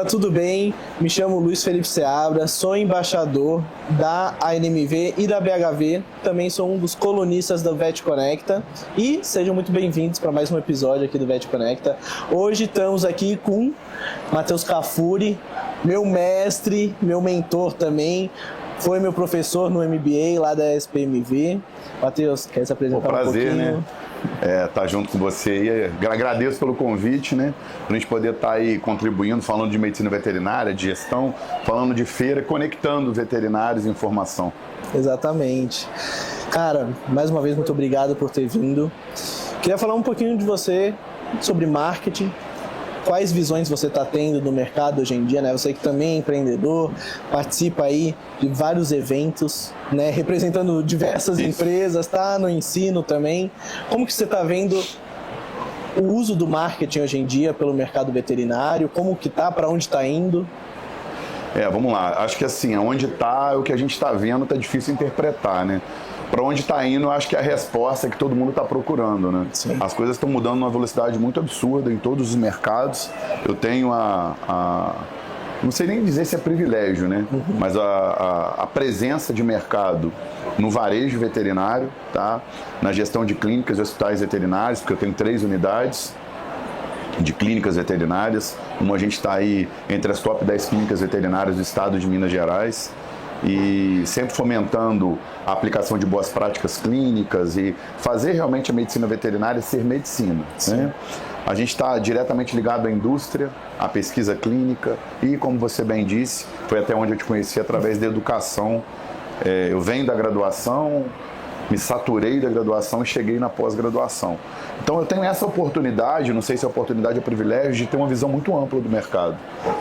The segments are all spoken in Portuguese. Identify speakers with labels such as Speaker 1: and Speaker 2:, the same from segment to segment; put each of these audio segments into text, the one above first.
Speaker 1: galera, tudo bem? Me chamo Luiz Felipe Seabra, sou embaixador da ANMV e da BHV, também sou um dos colunistas da Vet Conecta e sejam muito bem-vindos para mais um episódio aqui do Vet Conecta. Hoje estamos aqui com Matheus Cafuri, meu mestre, meu mentor também, foi meu professor no MBA lá da SPMV. Matheus, quer se apresentar um pouquinho?
Speaker 2: Prazer, né? Tá junto com você e agradeço pelo convite, né? Pra gente poder estar aí contribuindo, falando de medicina veterinária, de gestão, falando de feira, conectando veterinários e informação.
Speaker 1: Exatamente. Cara, mais uma vez, muito obrigado por ter vindo. Queria falar um pouquinho de você, sobre marketing. Quais visões você está tendo no mercado hoje em dia, né? Você que também é empreendedor, participa aí de vários eventos, né? Representando diversas empresas, tá no ensino também. Como que você está vendo o uso do marketing hoje em dia pelo mercado veterinário? Como que tá, para onde está indo?
Speaker 2: Vamos lá. Acho que assim, onde está, o que a gente está vendo, tá difícil interpretar, né? Para onde está indo, eu acho que é a resposta que todo mundo está procurando, né?
Speaker 1: Sim.
Speaker 2: As coisas estão mudando numa velocidade muito absurda em todos os mercados. Eu tenho não sei nem dizer se é privilégio, né? Mas a presença de mercado no varejo veterinário, tá? Na gestão de clínicas e hospitais veterinários, porque eu tenho 3 unidades de clínicas veterinárias. A gente está aí entre as top 10 clínicas veterinárias do estado de Minas Gerais. E sempre fomentando a aplicação de boas práticas clínicas e fazer realmente a medicina veterinária ser medicina, né? A gente está diretamente ligado à indústria, à pesquisa clínica e, como você bem disse, foi até onde eu te conheci, através da educação. Eu venho da graduação, me saturei da graduação e cheguei na pós-graduação. Então eu tenho essa oportunidade, não sei se a oportunidade é privilégio, de ter uma visão muito ampla do mercado.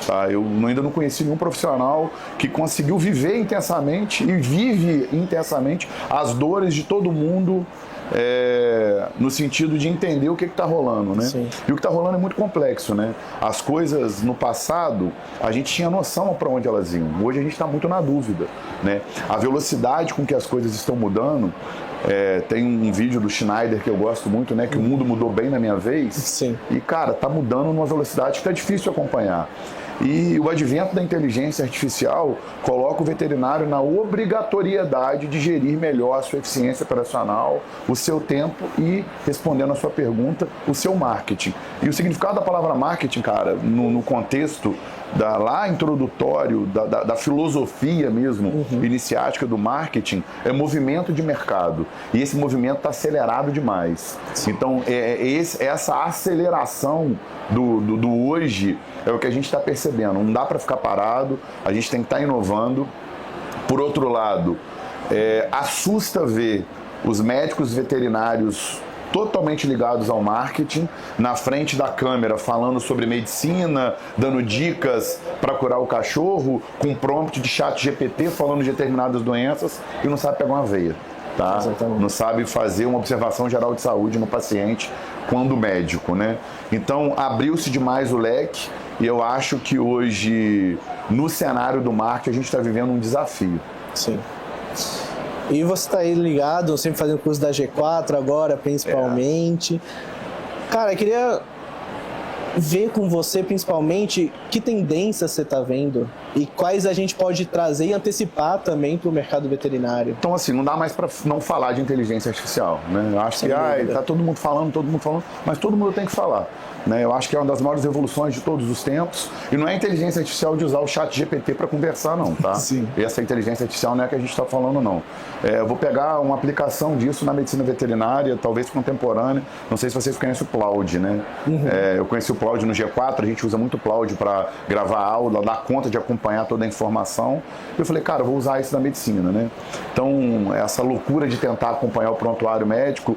Speaker 2: Tá? Eu ainda não conheci nenhum profissional que conseguiu viver intensamente e vive intensamente as dores de todo mundo, no sentido de entender o que está rolando, né?
Speaker 1: Sim.
Speaker 2: E o que está rolando é muito complexo, né? As coisas no passado, a gente tinha noção para onde elas iam. Hoje a gente está muito na dúvida, né? A velocidade com que as coisas estão mudando. Tem um vídeo do Schneider que eu gosto muito, né? Que o mundo mudou bem na minha vez.
Speaker 1: Sim.
Speaker 2: E, cara, tá mudando numa velocidade que está difícil de acompanhar. E o advento da inteligência artificial coloca o veterinário na obrigatoriedade de gerir melhor a sua eficiência operacional, o seu tempo e, respondendo a sua pergunta, o seu marketing. E o significado da palavra marketing, cara, no contexto lá introdutório, da filosofia mesmo, iniciática do marketing, é movimento de mercado. E esse movimento está acelerado demais. Então, essa aceleração do hoje é o que a gente está percebendo. Não dá para ficar parado, a gente tem que estar inovando. Por outro lado, assusta ver os médicos veterinários totalmente ligados ao marketing, na frente da câmera falando sobre medicina, dando dicas para curar o cachorro, com prompt de chat GPT falando de determinadas doenças e não sabe pegar uma veia, tá?
Speaker 1: Exatamente.
Speaker 2: Não sabe fazer uma observação geral de saúde no paciente quando médico, né? Então abriu-se demais o leque e eu acho que hoje, no cenário do marketing, a gente está vivendo um desafio.
Speaker 1: Sim. E você está aí ligado, sempre fazendo curso da G4 agora, principalmente. Cara, eu queria ver com você, principalmente, que tendências você está vendo e quais a gente pode trazer e antecipar também para o mercado veterinário.
Speaker 2: Então, assim, não dá mais para não falar de inteligência artificial, né? Eu acho que tá todo mundo falando, mas todo mundo tem que falar, né? Eu acho que é uma das maiores revoluções de todos os tempos e não é inteligência artificial de usar o chat GPT para conversar, não, tá?
Speaker 1: Sim.
Speaker 2: Essa inteligência artificial não é a que a gente está falando, não. Eu vou pegar uma aplicação disso na medicina veterinária, talvez contemporânea. Não sei se vocês conhecem o Cloud, né? Eu conheci o Cloud no G4, a gente usa muito o Cloud para gravar aula, dar conta de acompanhar toda a informação. Eu falei, cara, eu vou usar isso na medicina, né? Então, essa loucura de tentar acompanhar o prontuário médico,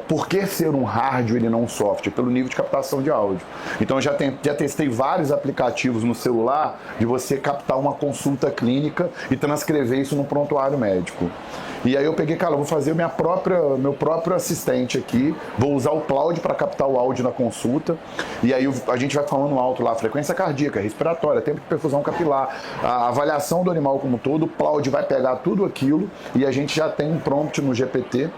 Speaker 2: por que ser um hardware e não um software? Pelo nível de captação de áudio. Então, eu já testei vários aplicativos no celular de você captar uma consulta clínica e transcrever isso no prontuário médico. E aí eu peguei, cara, eu vou fazer meu próprio assistente aqui, vou usar o Cloud para captar o áudio na consulta, e aí a gente vai falando alto lá, frequência cardíaca, respiratória, tempo de perfusão capilar, a avaliação do animal como um todo, o Cloud vai pegar tudo aquilo, e a gente já tem um prompt no GPT,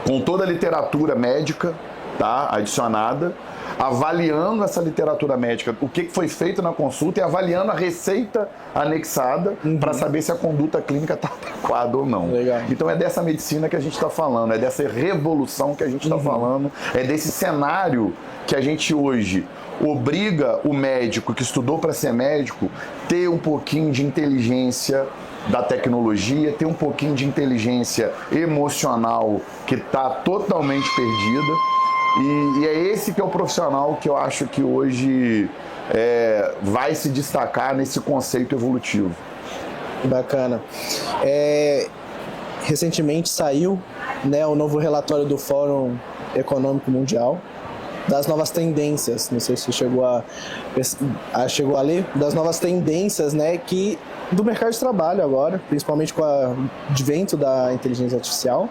Speaker 2: com toda a literatura médica, tá? Adicionada, avaliando essa literatura médica, o que foi feito na consulta e avaliando a receita anexada para saber se a conduta clínica está adequada ou não.
Speaker 1: Legal.
Speaker 2: Então é dessa medicina que a gente está falando, é dessa revolução que a gente está falando, é desse cenário que a gente hoje obriga o médico que estudou para ser médico ter um pouquinho de inteligência da tecnologia, ter um pouquinho de inteligência emocional que está totalmente perdida. E é esse que é o profissional que eu acho que hoje vai se destacar nesse conceito evolutivo.
Speaker 1: Bacana. Recentemente saiu, né, o novo relatório do Fórum Econômico Mundial das novas tendências, não sei se chegou a ler, das novas tendências, né, do mercado de trabalho agora, principalmente com o advento da inteligência artificial,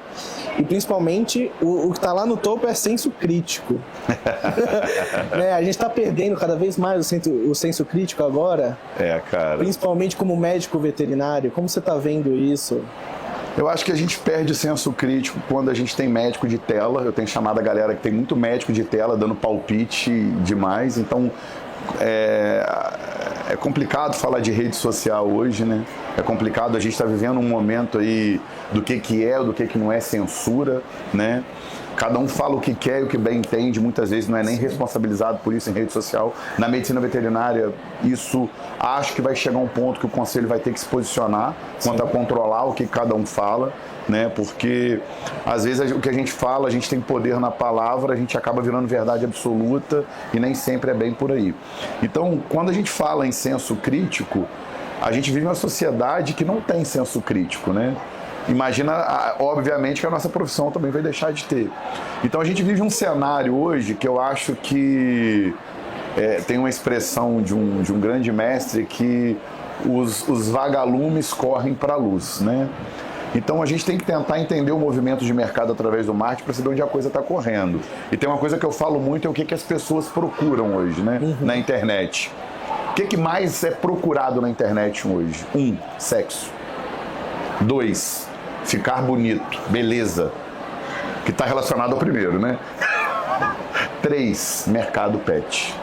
Speaker 1: e principalmente o que está lá no topo é senso crítico. Né, a gente está perdendo cada vez mais o senso crítico agora,
Speaker 2: cara.
Speaker 1: Principalmente como médico veterinário. Como você está vendo isso?
Speaker 2: Eu acho que a gente perde o senso crítico quando a gente tem médico de tela. Eu tenho chamado a galera que tem muito médico de tela dando palpite demais. Então, é complicado falar de rede social hoje, né? É complicado, a gente está vivendo um momento aí do que é, do que não é censura, né? Cada um fala o que quer e o que bem entende, muitas vezes não é nem responsabilizado por isso em rede social. Na medicina veterinária, isso acho que vai chegar um ponto que o conselho vai ter que se posicionar quanto a controlar o que cada um fala, né? Porque às vezes o que a gente fala, a gente tem poder na palavra, a gente acaba virando verdade absoluta e nem sempre é bem por aí. Então, quando a gente fala em senso crítico, a gente vive uma sociedade que não tem senso crítico, né? Imagina, obviamente, que a nossa profissão também vai deixar de ter. Então a gente vive um cenário hoje que eu acho que tem uma expressão de um grande mestre que os vagalumes correm para a luz, né? Então a gente tem que tentar entender o movimento de mercado através do marketing para saber onde a coisa está correndo. E tem uma coisa que eu falo muito, é o que as pessoas procuram hoje, né? Na internet. O que mais é procurado na internet hoje? 1, sexo. 2, ficar bonito, beleza, que está relacionado ao primeiro, né? 3, mercado pet.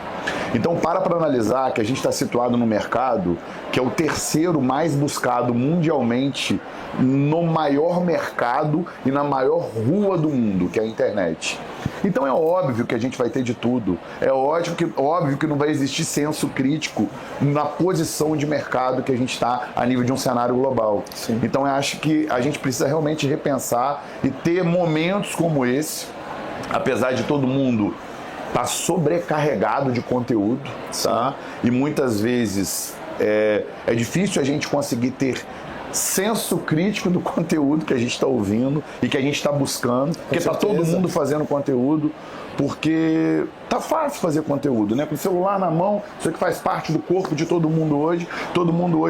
Speaker 2: Então para analisar que a gente está situado no mercado que é o terceiro mais buscado mundialmente no maior mercado e na maior rua do mundo, que é a internet. Então é óbvio que a gente vai ter de tudo. É óbvio que não vai existir senso crítico na posição de mercado que a gente está a nível de um cenário global.
Speaker 1: Sim.
Speaker 2: Então eu acho que a gente precisa realmente repensar e ter momentos como esse, apesar de todo mundo estar sobrecarregado de conteúdo, tá? E muitas vezes é difícil a gente conseguir ter senso crítico do conteúdo que a gente está ouvindo e que a gente está buscando, porque está todo mundo fazendo conteúdo, porque tá fácil fazer conteúdo, né? Com o celular na mão, isso aqui faz parte do corpo de todo mundo hoje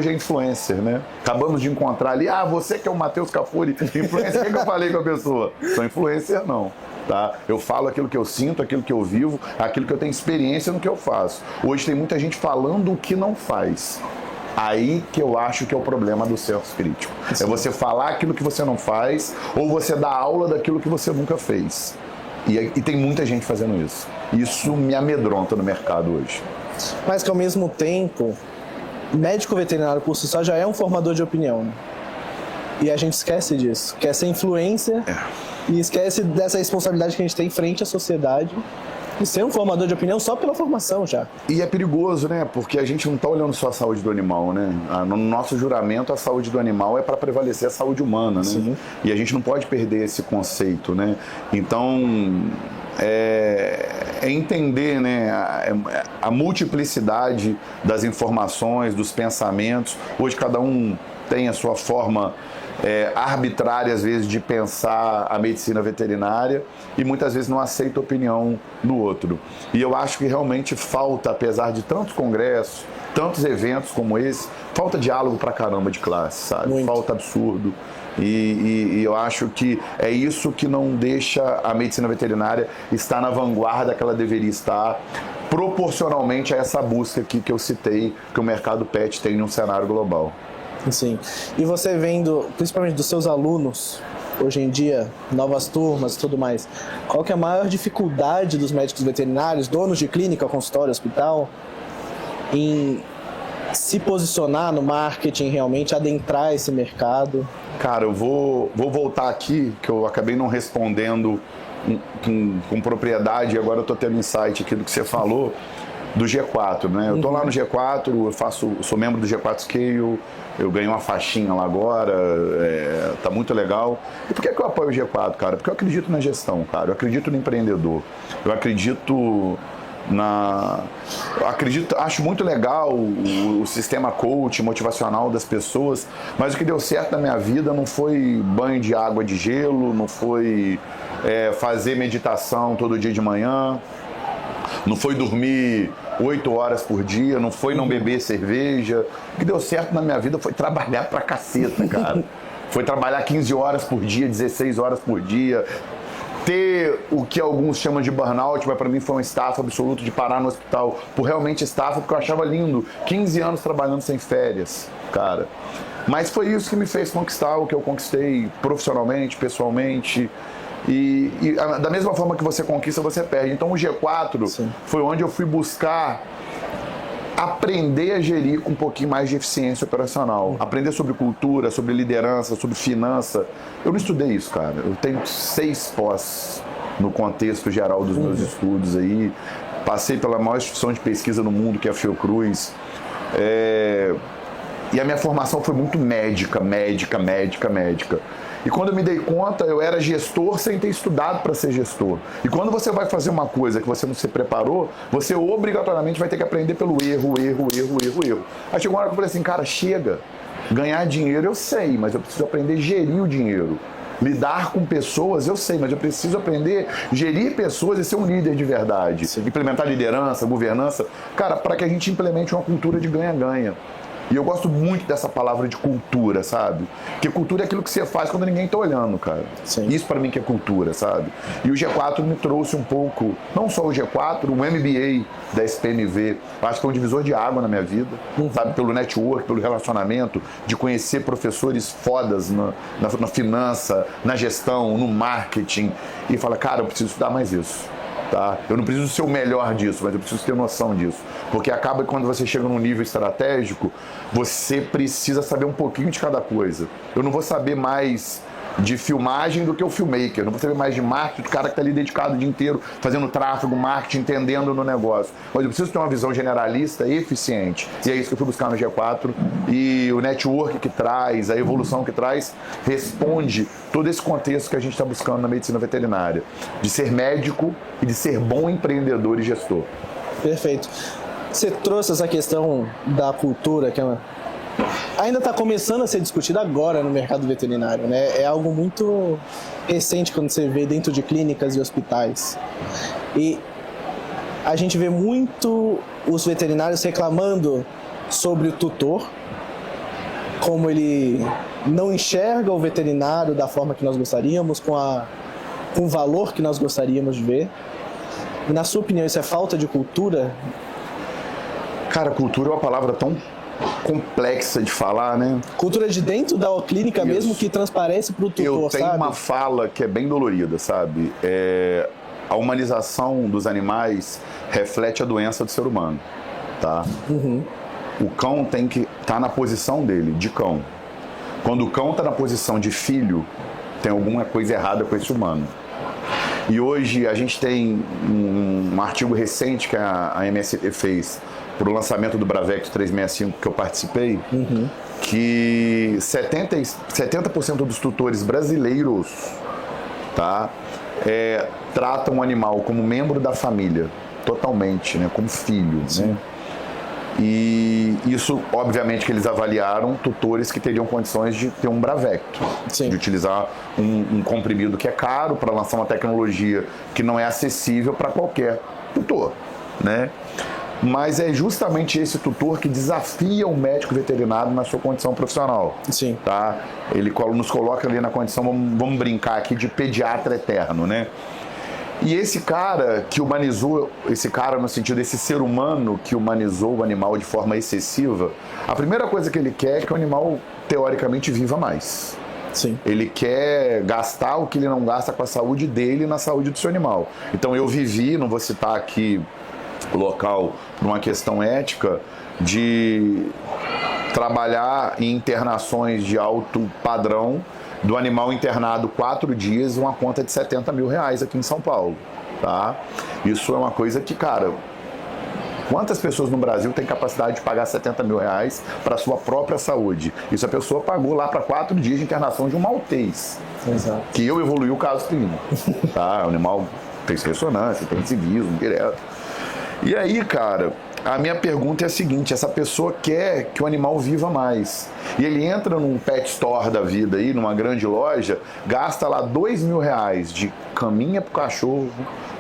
Speaker 2: é influencer, né? Acabamos de encontrar ali, você que é o Matheus Cafuri, influencer, o que eu falei com a pessoa? Sou influencer não. Tá? Eu falo aquilo que eu sinto, aquilo que eu vivo, aquilo que eu tenho experiência no que eu faço. Hoje tem muita gente falando o que não faz. Aí que eu acho que é o problema do senso crítico. Sim. É você falar aquilo que você não faz ou você dar aula daquilo que você nunca fez. E tem muita gente fazendo isso. Isso me amedronta no mercado hoje.
Speaker 1: Mas que ao mesmo tempo, médico veterinário por si só já é um formador de opinião. E a gente esquece disso. Quer ser influência e esquece dessa responsabilidade que a gente tem frente à sociedade. E ser um formador de opinião só pela formação já.
Speaker 2: E é perigoso, né? Porque a gente não está olhando só a saúde do animal, né? No nosso juramento, a saúde do animal é para prevalecer a saúde humana, né?
Speaker 1: Sim.
Speaker 2: E a gente não pode perder esse conceito, né? Então, é entender, né, a multiplicidade das informações, dos pensamentos. Hoje cada um tem a sua forma arbitrária, às vezes, de pensar a medicina veterinária e muitas vezes não aceita a opinião do outro. E eu acho que realmente falta, apesar de tantos congressos, tantos eventos como esse, falta diálogo pra caramba de classe, sabe?
Speaker 1: Muito.
Speaker 2: Falta absurdo. E eu acho que é isso que não deixa a medicina veterinária estar na vanguarda que ela deveria estar, proporcionalmente a essa busca aqui que eu citei, que o mercado pet tem num cenário global.
Speaker 1: Sim. E você vendo, principalmente dos seus alunos, hoje em dia, novas turmas e tudo mais, qual que é a maior dificuldade dos médicos veterinários, donos de clínica, consultório, hospital, em se posicionar no marketing, realmente adentrar esse mercado?
Speaker 2: Cara, eu vou voltar aqui, que eu acabei não respondendo com propriedade, e agora eu estou tendo insight aqui do que você falou, do G4, né? Eu estou lá no G4, sou membro do G4 Scale, eu ganhei uma faixinha lá agora, tá muito legal. E por que eu apoio o G4, cara? Porque eu acredito na gestão, cara, eu acredito no empreendedor, eu acredito acho muito legal o sistema coach motivacional das pessoas, mas o que deu certo na minha vida não foi banho de água de gelo, não foi fazer meditação todo dia de manhã, não foi dormir 8 horas por dia, não foi não beber cerveja. O que deu certo na minha vida foi trabalhar pra caceta, cara. Foi trabalhar 15 horas por dia, 16 horas por dia, ter o que alguns chamam de burnout, mas para mim foi um estafa absoluto de parar no hospital por realmente estafa, porque eu achava lindo. 15 anos trabalhando sem férias, cara. Mas foi isso que me fez conquistar o que eu conquistei profissionalmente, pessoalmente. E da mesma forma que você conquista, você perde. Então o G4 Sim. foi onde eu fui buscar aprender a gerir com um pouquinho mais de eficiência operacional. Aprender sobre cultura, sobre liderança, sobre finança. Eu não estudei isso, cara. Eu tenho 6 pós no contexto geral dos meus estudos aí. Passei pela maior instituição de pesquisa no mundo, que é a Fiocruz. E a minha formação foi muito médica. E quando eu me dei conta, eu era gestor sem ter estudado para ser gestor. E quando você vai fazer uma coisa que você não se preparou, você obrigatoriamente vai ter que aprender pelo erro. Aí chegou uma hora que eu falei assim, cara, chega. Ganhar dinheiro eu sei, mas eu preciso aprender a gerir o dinheiro. Lidar com pessoas eu sei, mas eu preciso aprender a gerir pessoas e ser um líder de verdade. Sim. Implementar liderança, governança. Cara, para que a gente implemente uma cultura de ganha-ganha. E eu gosto muito dessa palavra de cultura, sabe? Porque cultura é aquilo que você faz quando ninguém tá olhando, cara. Sim. Isso pra mim que é cultura, sabe? E o G4 me trouxe um pouco, não só o G4, o MBA da SPMV, acho que foi um divisor de água na minha vida, sabe? Pelo network, pelo relacionamento, de conhecer professores fodas na finança, na gestão, no marketing, e falar, cara, eu preciso estudar mais isso. Tá? Eu não preciso ser o melhor disso, mas eu preciso ter noção disso. Porque acaba que quando você chega num nível estratégico, você precisa saber um pouquinho de cada coisa. Eu não vou saber mais de filmagem do que o filmmaker. Eu não vou saber mais de marketing do cara que está ali dedicado o dia inteiro, fazendo tráfego, marketing, entendendo no negócio. Mas eu preciso ter uma visão generalista e eficiente. E é isso que eu fui buscar no G4. E o network que traz, a evolução que traz, responde todo esse contexto que a gente está buscando na medicina veterinária. De ser médico e de ser bom empreendedor e gestor.
Speaker 1: Perfeito. Você trouxe essa questão da cultura, que ainda está começando a ser discutida agora no mercado veterinário, né? É algo muito recente quando você vê dentro de clínicas e hospitais. E a gente vê muito os veterinários reclamando sobre o tutor, como ele não enxerga o veterinário da forma que nós gostaríamos, com o valor que nós gostaríamos de ver. E, na sua opinião, isso é falta de cultura?
Speaker 2: Cara, cultura é uma palavra tão complexa de falar, né?
Speaker 1: Cultura de dentro da clínica mesmo, que transparece para o tutor,
Speaker 2: Eu tenho
Speaker 1: sabe?
Speaker 2: uma fala que é bem dolorida, sabe? A humanização dos animais reflete a doença do ser humano, tá? O cão tem que estar na posição dele, de cão. Quando o cão está na posição de filho, tem alguma coisa errada com esse humano. E hoje a gente tem um artigo recente que a MST fez para o lançamento do Bravecto 365 que eu participei, que 70% dos tutores brasileiros, tá, tratam o animal como membro da família, totalmente, né, como filho, né? E isso, obviamente, que eles avaliaram tutores que teriam condições de ter um Bravecto, de utilizar um comprimido que é caro para lançar uma tecnologia que não é acessível para qualquer tutor, né? Mas é justamente esse tutor que desafia o médico veterinário na sua condição profissional. Sim. Tá? Ele nos coloca ali na condição, vamos brincar aqui, de pediatra eterno, né? E esse cara que humanizou, esse cara no sentido desse ser humano que humanizou o animal de forma excessiva, a primeira coisa que ele quer é que o animal, teoricamente, viva mais.
Speaker 1: Sim.
Speaker 2: Ele quer gastar o que ele não gasta com a saúde dele e na saúde do seu animal. Então eu vivi, não vou citar aqui o local por uma questão ética, de trabalhar em internações de alto padrão, do animal internado 4 dias, uma conta de R$70 mil aqui em São Paulo, tá? Isso é uma coisa que, cara, quantas pessoas no Brasil têm capacidade de pagar R$70 mil para a sua própria saúde? Isso a pessoa pagou lá para 4 dias de internação de um maltês.
Speaker 1: Exato.
Speaker 2: Que eu evoluí o caso clínico, tá? O animal tem ressonância, tem civismo direto. E aí, cara, a minha pergunta é a seguinte: essa pessoa quer que o animal viva mais. E ele entra num pet store da vida aí, numa grande loja, gasta lá R$2 mil de caminha pro cachorro,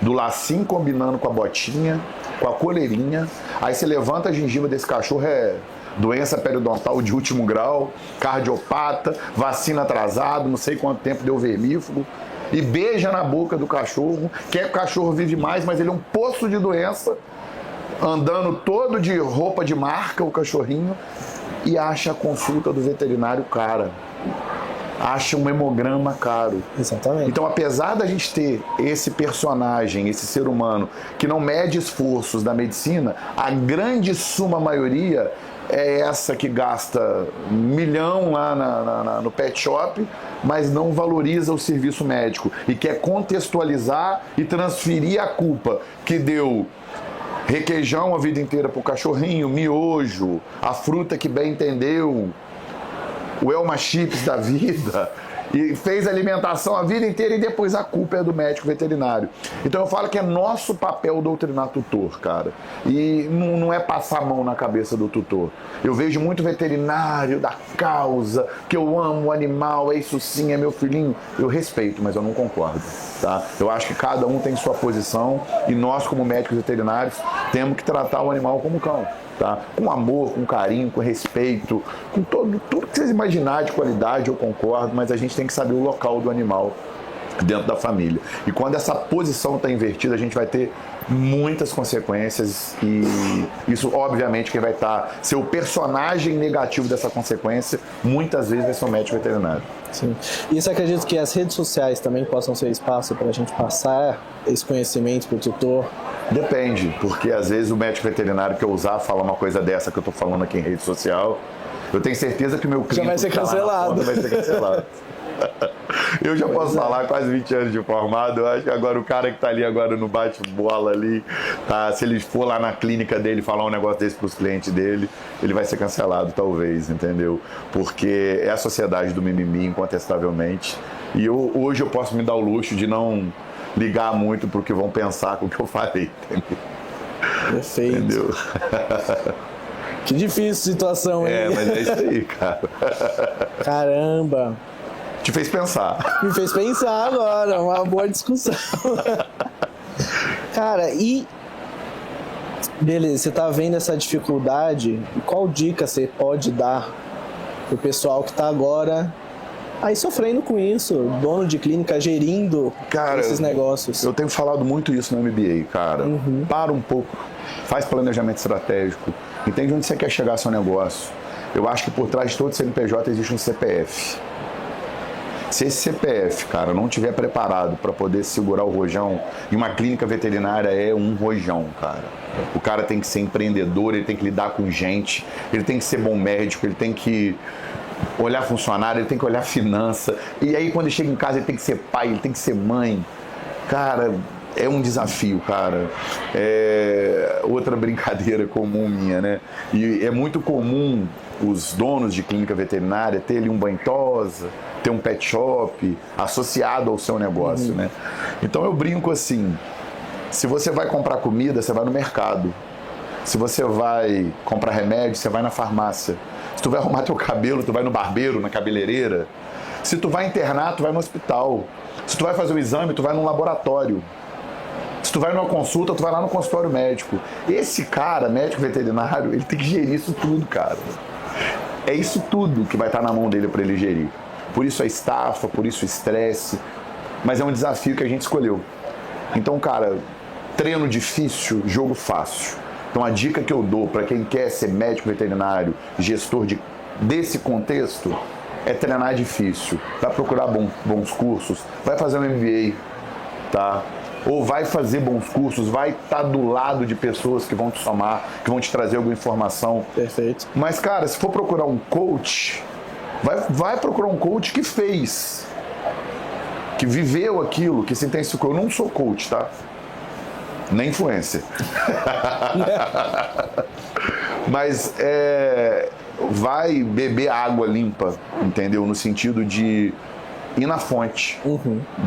Speaker 2: do lacinho combinando com a botinha, com a coleirinha. Aí você levanta a gengiva desse cachorro, é doença periodontal de último grau, cardiopata, vacina atrasado, não sei quanto tempo deu vermífugo. E beija na boca do cachorro, quer que o cachorro vive mais, mas ele é um poço de doença, andando todo de roupa de marca, o cachorrinho, e acha a consulta do veterinário cara. Acha um hemograma caro.
Speaker 1: Exatamente.
Speaker 2: Então, apesar da gente ter esse personagem, esse ser humano, que não mede esforços da medicina, a grande suma maioria é essa que gasta R$1 milhão lá no pet shop, mas não valoriza o serviço médico e quer contextualizar e transferir a culpa que deu requeijão a vida inteira pro cachorrinho, miojo, a fruta que bem entendeu, o Elma Chips da vida, e fez alimentação a vida inteira e depois a culpa é do médico veterinário. Então eu falo que é nosso papel doutrinar tutor, cara. E não é passar a mão na cabeça do tutor. Eu vejo muito veterinário da causa, que eu amo o animal, é isso sim, é meu filhinho. Eu respeito, mas eu não concordo, tá? Eu acho que cada um tem sua posição e nós, como médicos veterinários, temos que tratar o animal como cão. Tá? Com amor, com carinho, com respeito, com tudo que vocês imaginarem de qualidade, eu concordo, mas a gente tem que saber o local do animal dentro da família. E quando essa posição está invertida, a gente vai ter muitas consequências e isso, obviamente, quem vai ser o personagem negativo dessa consequência, muitas vezes vai ser o médico veterinário.
Speaker 1: Sim. E você acredita que as redes sociais também possam ser espaço para a gente passar esse conhecimento para o tutor?
Speaker 2: Depende, porque às vezes o médico veterinário que eu usar falar uma coisa dessa que eu estou falando aqui em rede social, eu tenho certeza que o meu cliente
Speaker 1: já vai ser cancelado.
Speaker 2: Vai ser cancelado. Eu já posso falar quase 20 anos de formado, eu acho que agora o cara que tá ali agora no bate-bola ali, tá, se ele for lá na clínica dele falar um negócio desse pros clientes dele, ele vai ser cancelado talvez, entendeu? Porque é a sociedade do mimimi, incontestavelmente, e hoje eu posso me dar o luxo de não ligar muito pro que vão pensar com o que eu falei, entendeu?
Speaker 1: Perfeito.
Speaker 2: Entendeu?
Speaker 1: Que difícil situação, hein?
Speaker 2: É, mas é isso aí, cara.
Speaker 1: Caramba.
Speaker 2: Te fez pensar.
Speaker 1: Me fez pensar agora, uma boa discussão. Cara, e... beleza, você tá vendo essa dificuldade, qual dica você pode dar pro pessoal que tá agora aí sofrendo com isso, dono de clínica, gerindo esses negócios?
Speaker 2: Eu tenho falado muito isso no MBA, cara. Para um pouco, faz planejamento estratégico, entende onde você quer chegar seu negócio. Eu acho que por trás de todo CNPJ existe um CPF. Se esse CPF, cara, não estiver preparado para poder segurar o rojão, e uma clínica veterinária é um rojão, cara. O cara tem que ser empreendedor, ele tem que lidar com gente, ele tem que ser bom médico, ele tem que olhar funcionário, ele tem que olhar finança. E aí quando ele chega em casa ele tem que ser pai, ele tem que ser mãe. Cara, é um desafio, cara. É outra brincadeira comum minha, né? E é muito comum os donos de clínica veterinária ter ali um banho-tosa, ter um pet shop associado ao seu negócio, né? Então eu brinco assim, se você vai comprar comida, você vai no mercado. Se você vai comprar remédio, você vai na farmácia. Se tu vai arrumar teu cabelo, tu vai no barbeiro, na cabeleireira. Se tu vai internar, tu vai no hospital. Se tu vai fazer o exame, tu vai num laboratório. Se tu vai numa consulta, tu vai lá no consultório médico. Esse cara, médico veterinário, ele tem que gerir isso tudo, cara. É isso tudo que vai estar na mão dele para ele gerir. Por isso a estafa, por isso o estresse. Mas é um desafio que a gente escolheu. Então, cara, treino difícil, jogo fácil. Então a dica que eu dou para quem quer ser médico veterinário, gestor desse contexto, é treinar difícil, vai procurar bons cursos, vai fazer um MBA, tá? Ou vai fazer bons cursos, vai estar do lado de pessoas que vão te somar, que vão te trazer alguma informação.
Speaker 1: Perfeito.
Speaker 2: Mas, cara, se for procurar um coach, vai procurar um coach que fez, que viveu aquilo, que se intensificou. Eu não sou coach, tá? Nem influencer. Mas vai beber água limpa, entendeu? No sentido de ir na fonte,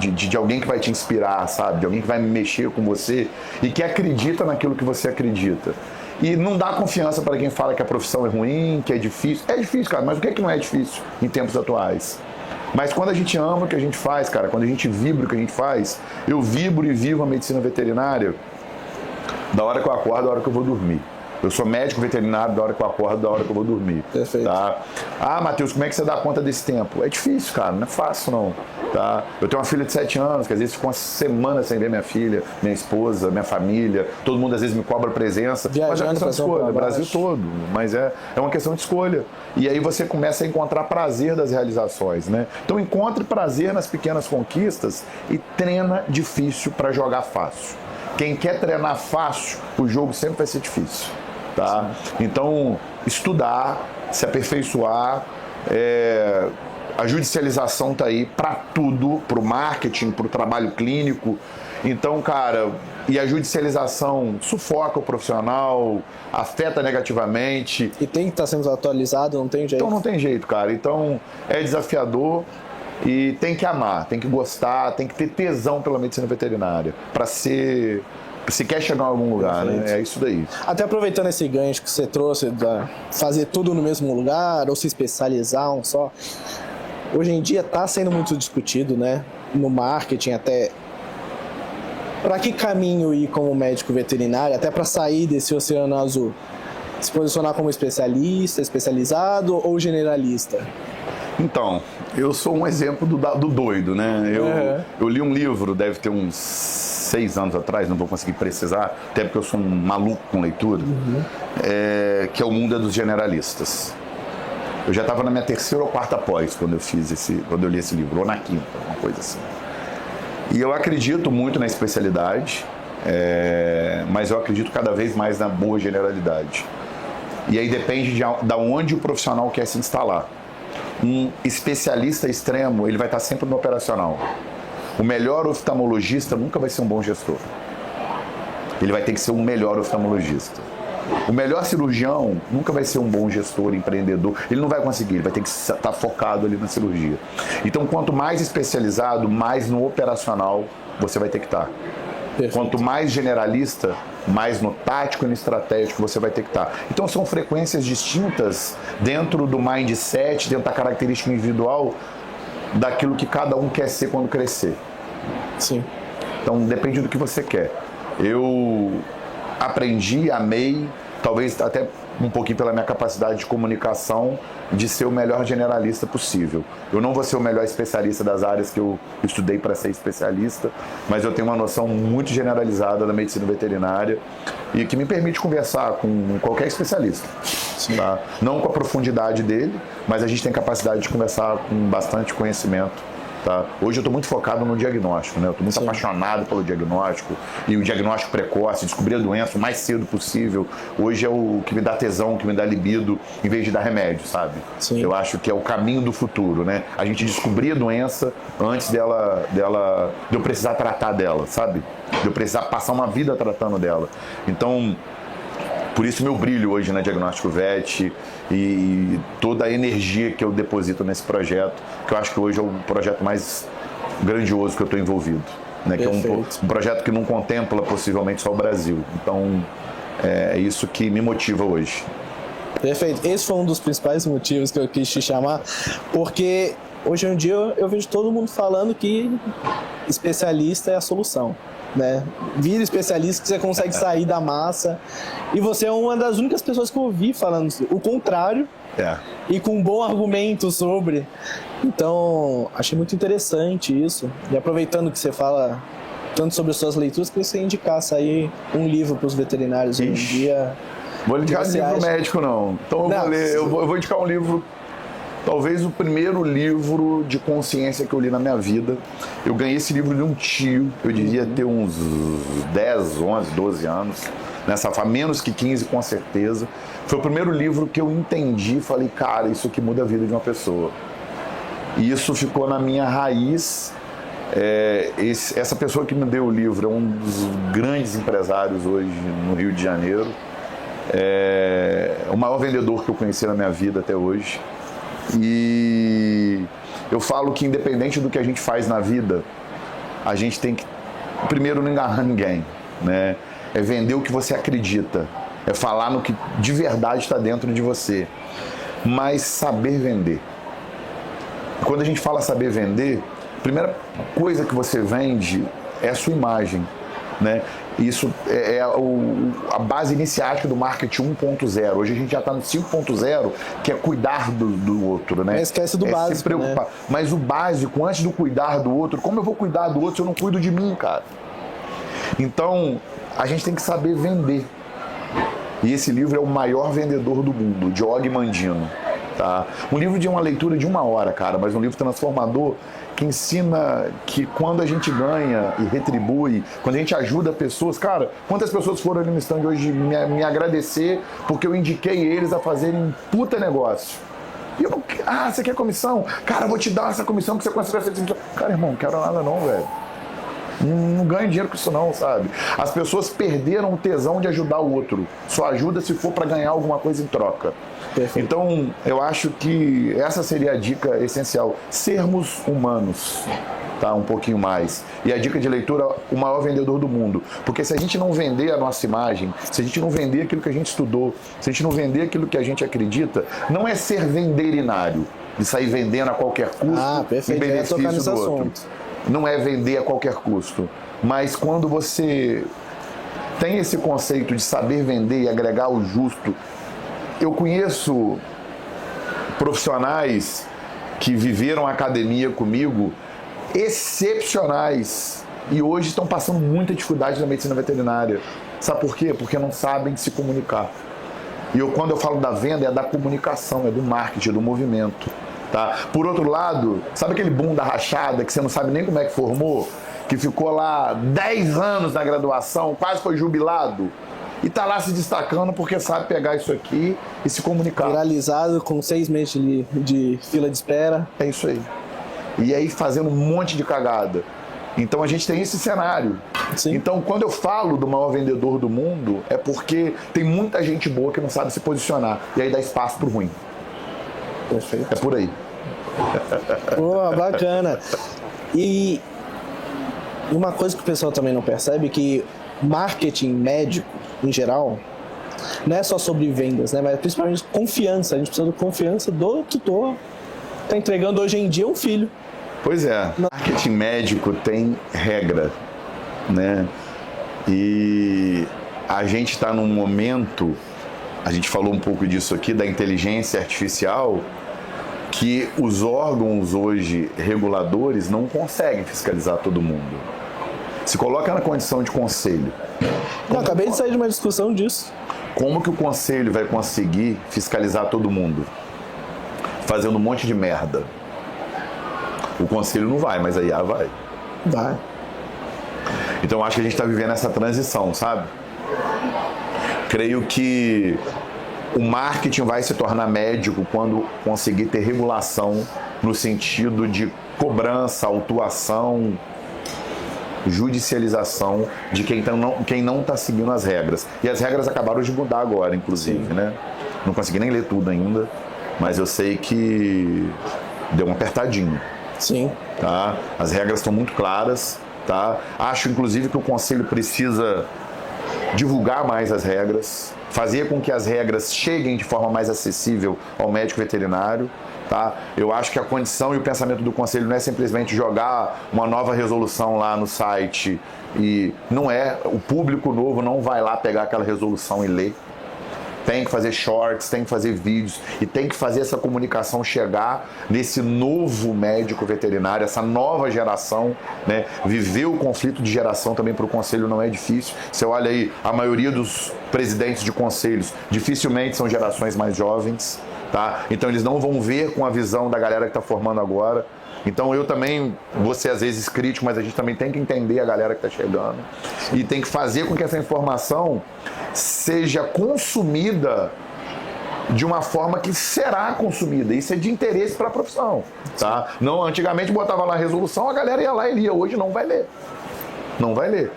Speaker 2: de alguém que vai te inspirar, sabe? De alguém que vai mexer com você e que acredita naquilo que você acredita. E não dá confiança para quem fala que a profissão é ruim, que é difícil. É difícil, cara, mas o que é que não é difícil em tempos atuais? Mas quando a gente ama o que a gente faz, cara, quando a gente vibra o que a gente faz, eu vibro e vivo a medicina veterinária da hora que eu acordo, da hora que eu vou dormir. Eu sou médico veterinário da hora que eu acordo, da hora que eu vou dormir.
Speaker 1: Perfeito.
Speaker 2: Tá? Ah, Matheus, como é que você dá conta desse tempo? É difícil, cara, não é fácil não. Tá? Eu tenho uma filha de 7 anos, que às vezes fica uma semana sem ver minha filha, minha esposa, minha família, todo mundo às vezes me cobra presença.
Speaker 1: Viajando,
Speaker 2: mas é uma questão de escolha, Brasil todo, mas é uma questão de escolha. E aí você começa a encontrar prazer das realizações, né? Então encontre prazer nas pequenas conquistas e treina difícil para jogar fácil. Quem quer treinar fácil, o jogo sempre vai ser difícil. Tá? Então, estudar, se aperfeiçoar, a judicialização está aí para tudo, para o marketing, para o trabalho clínico. Então, cara, e a judicialização sufoca o profissional, afeta negativamente.
Speaker 1: E tem que estar sendo atualizado, não tem jeito.
Speaker 2: Então não tem jeito, cara. Então é desafiador e tem que amar, tem que gostar, tem que ter tesão pela medicina veterinária para ser... Se quer chegar em algum lugar, né? É isso daí.
Speaker 1: Até aproveitando esse gancho que você trouxe, da fazer tudo no mesmo lugar ou se especializar um só, hoje em dia está sendo muito discutido, né? No marketing até, para que caminho ir como médico veterinário, até para sair desse oceano azul? Se posicionar como especialista, especializado ou generalista?
Speaker 2: Então, eu sou um exemplo do doido, né? Eu li um livro, deve ter uns 6 anos atrás, não vou conseguir precisar, até porque eu sou um maluco com leitura, que é O Mundo dos Generalistas. Eu já estava na minha 3ª ou 4ª pós quando eu li esse livro, ou na 5ª, uma coisa assim. E eu acredito muito na especialidade, mas eu acredito cada vez mais na boa generalidade. E aí depende de onde o profissional quer se instalar. Um especialista extremo, ele vai estar sempre no operacional. O melhor oftalmologista nunca vai ser um bom gestor. Ele vai ter que ser um melhor oftalmologista. O melhor cirurgião nunca vai ser um bom gestor, empreendedor. Ele não vai conseguir, ele vai ter que estar focado ali na cirurgia. Então, quanto mais especializado, mais no operacional você vai ter que estar. Perfeito. Quanto mais generalista, mais no tático e no estratégico você vai ter que estar. Então são frequências distintas dentro do mindset, dentro da característica individual daquilo que cada um quer ser quando crescer.
Speaker 1: Sim.
Speaker 2: Então depende do que você quer. Eu aprendi, amei, talvez até um pouquinho pela minha capacidade de comunicação, de ser o melhor generalista possível. Eu não vou ser o melhor especialista das áreas que eu estudei para ser especialista, mas eu tenho uma noção muito generalizada da medicina veterinária e que me permite conversar com qualquer especialista. Tá? Não com a profundidade dele, mas a gente tem capacidade de conversar com bastante conhecimento. Tá? Hoje eu estou muito focado no diagnóstico, né? Eu estou muito apaixonado pelo diagnóstico e o diagnóstico precoce, descobrir a doença o mais cedo possível. Hoje é o que me dá tesão, o que me dá libido, em vez de dar remédio, sabe?
Speaker 1: Sim.
Speaker 2: Eu acho que é o caminho do futuro, né? A gente descobrir a doença antes de eu precisar tratar dela, sabe? De eu precisar passar uma vida tratando dela. Então, por isso meu brilho hoje na Diagnóstico Vet e toda a energia que eu deposito nesse projeto, que eu acho que hoje é o projeto mais grandioso que eu estou envolvido. Né? Que é um projeto que não contempla possivelmente só o Brasil. Então, é isso que me motiva hoje.
Speaker 1: Perfeito. Esse foi um dos principais motivos que eu quis te chamar, porque hoje em dia eu vejo todo mundo falando que especialista é a solução. Né? Vira especialista que você consegue sair da massa. E você é uma das únicas pessoas que eu ouvi falando o contrário. E com um bom argumento sobre. Então, achei muito interessante isso. E aproveitando que você fala tanto sobre as suas leituras, que você indicasse aí um livro para os veterinários hoje em dia.
Speaker 2: Vou indicar um livro médico, não. Então eu vou indicar um livro Talvez o primeiro livro de consciência que eu li na minha vida. Eu ganhei esse livro de um tio, eu devia ter uns 10, 11, 12 anos, nessa fase, menos que 15 com certeza. Foi o primeiro livro que eu entendi e falei, cara, isso aqui muda a vida de uma pessoa. E isso ficou na minha raiz. Essa pessoa que me deu o livro é um dos grandes empresários hoje no Rio de Janeiro. O maior vendedor que eu conheci na minha vida até hoje. E eu falo que independente do que a gente faz na vida, a gente tem que, primeiro, não enganar ninguém, né? É vender o que você acredita, é falar no que de verdade está dentro de você, mas saber vender. Quando a gente fala saber vender, a primeira coisa que você vende é a sua imagem, né? Isso é a base iniciática do marketing 1.0. Hoje a gente já está no 5.0, que é cuidar do outro, né?
Speaker 1: Mas esquece do básico,
Speaker 2: se preocupar. Né? Mas o básico, antes do cuidar do outro, como eu vou cuidar do outro se eu não cuido de mim, cara? Então, a gente tem que saber vender. E esse livro é o maior vendedor do mundo, de Og Mandino. Tá? Um livro de uma leitura de 1 hora, cara, mas um livro transformador que ensina que quando a gente ganha e retribui, quando a gente ajuda pessoas, cara, quantas pessoas foram ali no stand hoje me agradecer porque eu indiquei eles a fazerem um puta negócio. E eu, você quer comissão? Cara, eu vou te dar essa comissão que você consegue essa comissão. Cara, irmão, não quero nada não, velho. Não ganho dinheiro com isso não, sabe? As pessoas perderam o tesão de ajudar o outro. Só ajuda se for para ganhar alguma coisa em troca. Perfeito. Então, eu acho que essa seria a dica essencial. Sermos humanos, tá? Um pouquinho mais. E a dica de leitura, o maior vendedor do mundo. Porque se a gente não vender a nossa imagem, se a gente não vender aquilo que a gente estudou, se a gente não vender aquilo que a gente acredita, não é ser venderinário, de sair vendendo a qualquer custo em benefício do outro. Não é vender a qualquer custo. Mas quando você tem esse conceito de saber vender e agregar o justo. Eu conheço profissionais que viveram a academia comigo, excepcionais, e hoje estão passando muita dificuldade na medicina veterinária. Sabe por quê? Porque não sabem se comunicar. E quando eu falo da venda, é da comunicação, é do marketing, é do movimento. Tá? Por outro lado, sabe aquele boom da rachada que você não sabe nem como é que formou? Que ficou lá 10 anos na graduação, quase foi jubilado, e tá lá se destacando porque sabe pegar isso aqui e se comunicar.
Speaker 1: Viralizado com 6 meses de fila de espera.
Speaker 2: É isso aí. E aí fazendo um monte de cagada. Então a gente tem esse cenário.
Speaker 1: Sim.
Speaker 2: Então quando eu falo do maior vendedor do mundo, é porque tem muita gente boa que não sabe se posicionar. E aí dá espaço pro ruim.
Speaker 1: Perfeito.
Speaker 2: É por aí.
Speaker 1: Pô, bacana. E uma coisa que o pessoal também não percebe é que marketing médico, em geral, não é só sobre vendas, né? Mas principalmente confiança. A gente precisa de confiança do tutor que está entregando hoje em dia um filho.
Speaker 2: Pois é. Marketing médico tem regra, né? E a gente está num momento, a gente falou um pouco disso aqui, da inteligência artificial, que os órgãos hoje reguladores não conseguem fiscalizar todo mundo. Se coloca na condição de conselho.
Speaker 1: Eu acabei de sair de uma discussão disso.
Speaker 2: Como que o conselho vai conseguir fiscalizar todo mundo? Fazendo um monte de merda. O conselho não vai, mas a IA vai.
Speaker 1: Vai.
Speaker 2: Então acho que a gente está vivendo essa transição, sabe? Creio que o marketing vai se tornar médico quando conseguir ter regulação no sentido de cobrança, autuação, judicialização de quem não está seguindo as regras. E as regras acabaram de mudar agora, inclusive, né? Não consegui nem ler tudo ainda, mas eu sei que deu um apertadinho.
Speaker 1: Sim.
Speaker 2: Tá? As regras estão muito claras, tá? Acho, inclusive, que o conselho precisa divulgar mais as regras, fazer com que as regras cheguem de forma mais acessível ao médico veterinário. Tá? Eu acho que a condição e o pensamento do conselho não é simplesmente jogar uma nova resolução lá no site e não é, o público novo não vai lá pegar aquela resolução e ler. tem que fazer shorts, tem que fazer vídeos e tem que fazer essa comunicação chegar nesse novo médico veterinário, essa nova geração, né? Viver o conflito de geração também para o conselho não é difícil. Você olha aí, a maioria dos presidentes de conselhos dificilmente são gerações mais jovens, tá? Então eles não vão ver com a visão da galera que está formando agora. Então eu também vou ser às vezes crítico, mas a gente também tem que entender a galera que está chegando e tem que fazer com que essa informação seja consumida de uma forma que será consumida. Isso é de interesse para a profissão, tá? Não, antigamente botava lá a resolução, a galera ia lá e lia. Hoje não vai ler. Não vai ler.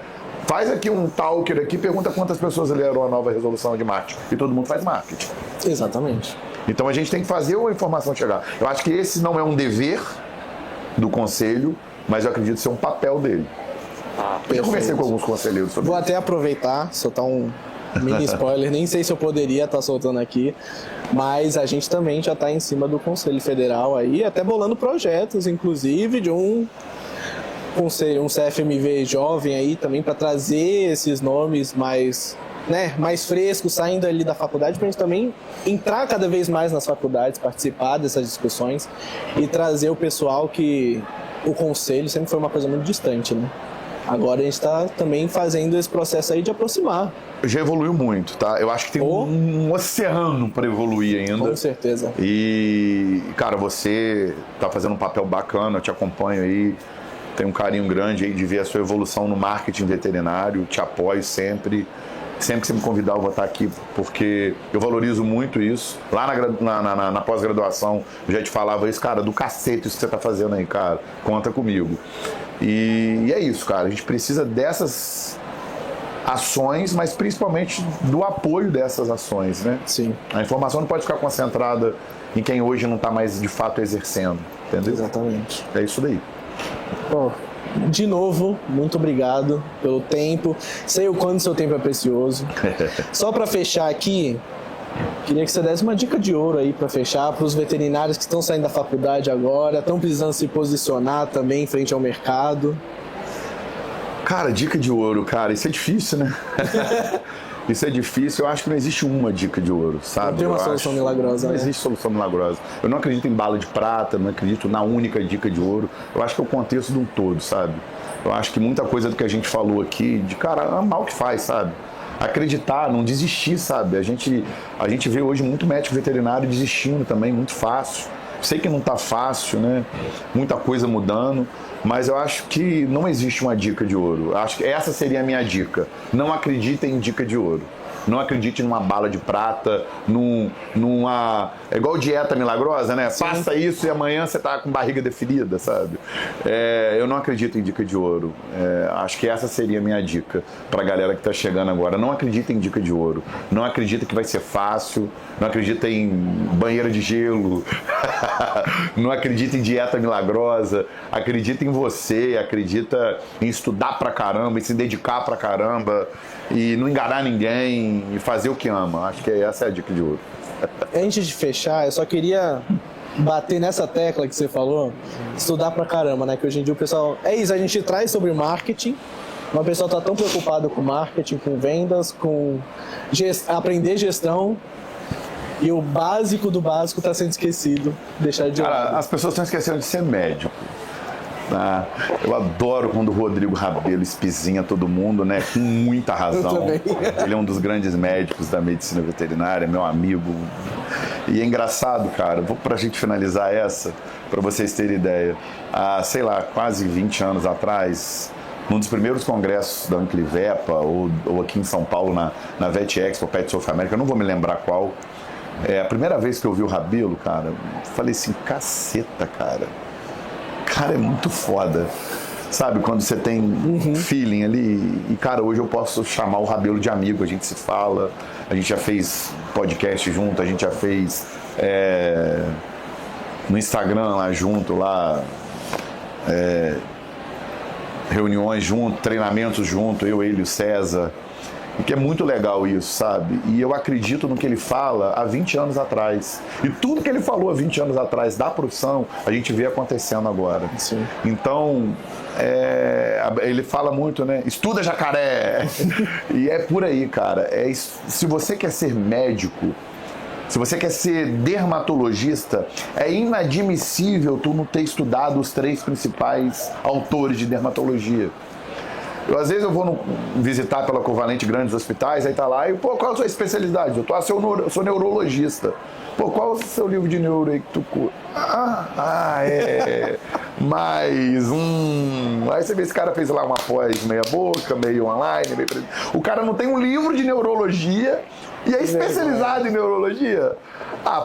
Speaker 2: Faz aqui um talker aqui, pergunta quantas pessoas leram a nova resolução de marketing. E todo mundo faz marketing.
Speaker 1: Exatamente.
Speaker 2: Então a gente tem que fazer a informação chegar. Eu acho que esse não é um dever do conselho, mas eu acredito ser um papel dele. Eu conversei com alguns conselheiros sobre
Speaker 1: Vou
Speaker 2: isso.
Speaker 1: até aproveitar, soltar um mini spoiler, nem sei se eu poderia estar soltando aqui, mas a gente também já está em cima do Conselho Federal aí, até bolando projetos, inclusive, de um CFMV jovem aí também para trazer esses nomes mais frescos, saindo ali da faculdade, para a gente também entrar cada vez mais nas faculdades, participar dessas discussões e trazer o pessoal que o conselho sempre foi uma coisa muito distante, né? Agora a gente está também fazendo esse processo aí de aproximar.
Speaker 2: Já evoluiu muito, tá? Eu acho que tem um oceano para evoluir ainda.
Speaker 1: Com certeza.
Speaker 2: E, cara, você tá fazendo um papel bacana, eu te acompanho aí, tenho um carinho grande aí de ver a sua evolução no marketing veterinário, te apoio sempre. Sempre que você me convidar, eu vou estar aqui, porque eu valorizo muito isso. Lá na pós-graduação, eu já te falava isso, cara, do cacete isso que você está fazendo aí, cara. Conta comigo. E é isso, cara. A gente precisa dessas ações, mas principalmente do apoio dessas ações, né?
Speaker 1: Sim.
Speaker 2: A informação não pode ficar concentrada em quem hoje não está mais, de fato, exercendo. Entendeu?
Speaker 1: Exatamente.
Speaker 2: É isso daí.
Speaker 1: Bom, de novo, muito obrigado pelo tempo. Sei o quanto seu tempo é precioso. Só para fechar aqui, queria que você desse uma dica de ouro aí para fechar para os veterinários que estão saindo da faculdade agora, estão precisando se posicionar também frente ao mercado.
Speaker 2: Cara, dica de ouro, cara, isso é difícil, né? Isso é difícil, eu acho que não existe uma dica de ouro, sabe?
Speaker 1: Não tem uma solução milagrosa,
Speaker 2: Não
Speaker 1: né?
Speaker 2: existe solução milagrosa. Eu não acredito em bala de prata, não acredito na única dica de ouro. Eu acho que é o contexto de um todo, sabe? Eu acho que muita coisa do que a gente falou aqui, de cara, amar o que faz, sabe? Acreditar, não desistir, sabe? A gente vê hoje muito médico veterinário desistindo também, muito fácil. Sei que não tá fácil, né? Muita coisa mudando, mas eu acho que não existe uma dica de ouro. Eu acho que essa seria a minha dica. Não acredita em dica de ouro. Não acredite numa bala de prata, numa... É igual dieta milagrosa, né? Sim. Faça isso e amanhã você tá com barriga definida, sabe? Eu não acredito em dica de ouro. Acho que essa seria a minha dica pra galera que tá chegando agora. Não acredita em dica de ouro. Não acredita que vai ser fácil. Não acredita em banheira de gelo. Não acredita em dieta milagrosa. Acredita em você. Acredita em estudar pra caramba, em se dedicar pra caramba. E não enganar ninguém, e fazer o que ama. Acho que essa é a dica de ouro.
Speaker 1: Antes de fechar, eu só queria bater nessa tecla que você falou, estudar pra caramba, né? Que hoje em dia o pessoal... É isso, a gente traz sobre marketing, mas o pessoal tá tão preocupado com marketing, com vendas, com aprender gestão, e o básico do básico tá sendo esquecido, deixar de lado.
Speaker 2: Cara, as pessoas estão esquecendo de ser médico. Eu adoro quando o Rodrigo Rabelo espizinha todo mundo, né? Com muita razão.
Speaker 1: Eu também.
Speaker 2: Ele é um dos grandes médicos da medicina veterinária, meu amigo. E é engraçado, cara, pra gente finalizar essa, pra vocês terem ideia. Há, sei lá, quase 20 anos atrás, num dos primeiros congressos da Anclivepa, ou aqui em São Paulo, na Vet Expo, Pet South America, eu não vou me lembrar qual. A primeira vez que eu vi o Rabelo, cara, falei assim, caceta, cara. Cara, é muito foda, sabe? Quando você tem feeling ali. E, cara, hoje eu posso chamar o Rabelo de amigo. A gente se fala, a gente já fez podcast junto, a gente já fez no Instagram lá junto, lá reuniões junto, treinamentos junto, eu, ele e o César. Porque é muito legal isso, sabe? E eu acredito no que ele fala há 20 anos atrás. E tudo que ele falou há 20 anos atrás da profissão, a gente vê acontecendo agora.
Speaker 1: Sim.
Speaker 2: Então, ele fala muito, né? Estuda, jacaré! E é por aí, cara. Se você quer ser médico, se você quer ser dermatologista, é inadmissível tu não ter estudado os 3 principais autores de dermatologia. Às vezes eu vou visitar pela Covalente grandes hospitais, aí tá lá, e pô, qual a sua especialidade? Eu sou neurologista. Pô, qual é o seu livro de neuro aí que tu curte? Mais um. Aí você vê esse cara fez lá uma pós meia boca, meio online, meio... O cara não tem um livro de neurologia e é especializado em neurologia.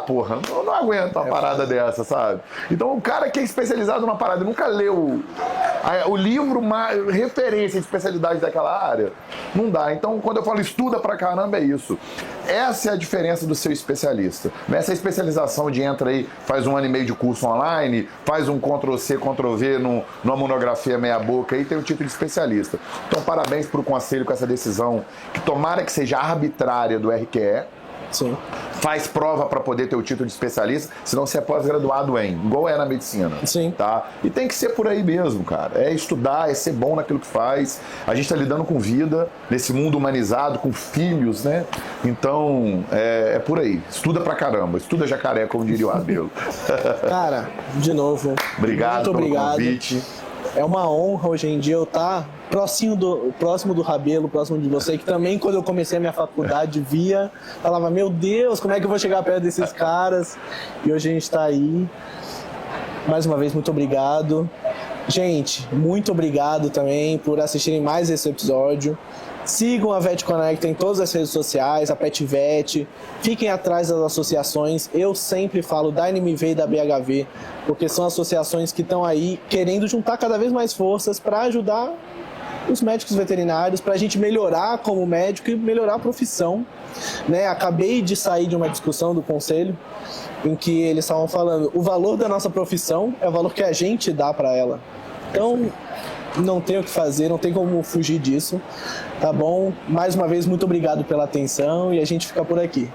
Speaker 2: Porra, eu não aguento uma parada dessa, sabe? Então o cara que é especializado numa parada e nunca leu o livro, referência de especialidade daquela área, não dá. Então quando eu falo estuda pra caramba, é isso. Essa é a diferença do seu especialista. Nessa especialização de entra aí, faz 1 ano e meio de curso online, faz um Ctrl-C, Ctrl-V numa monografia meia boca e tem o título de especialista. Então parabéns pro conselho com essa decisão, que tomara que seja arbitrária do RQE.
Speaker 1: Sim.
Speaker 2: Faz prova para poder ter o título de especialista, senão você é pós-graduado igual é na medicina.
Speaker 1: Sim.
Speaker 2: Tá? E tem que ser por aí mesmo, cara. É estudar, é ser bom naquilo que faz. A gente tá lidando com vida, nesse mundo humanizado, com filhos, né? Então, é por aí. Estuda pra caramba. Estuda, jacaré, como diria o Abelo.
Speaker 1: Cara, de novo.
Speaker 2: Obrigado
Speaker 1: muito
Speaker 2: pelo convite.
Speaker 1: É uma honra hoje em dia eu estar próximo do Rabelo, próximo de você, que também quando eu comecei a minha faculdade falava, meu Deus, como é que eu vou chegar perto desses caras? E hoje a gente está aí. Mais uma vez, muito obrigado. Gente, muito obrigado também por assistirem mais esse episódio. Sigam a Vet Connect em todas as redes sociais, a PetVet. Fiquem atrás das associações. Eu sempre falo da NMV e da BHV, porque são associações que estão aí querendo juntar cada vez mais forças para ajudar os médicos veterinários, para a gente melhorar como médico e melhorar a profissão. Né? Acabei de sair de uma discussão do conselho em que eles estavam falando o valor da nossa profissão é o valor que a gente dá para ela. Então, não tem o que fazer, não tem como fugir disso, tá bom? Mais uma vez, muito obrigado pela atenção e a gente fica por aqui.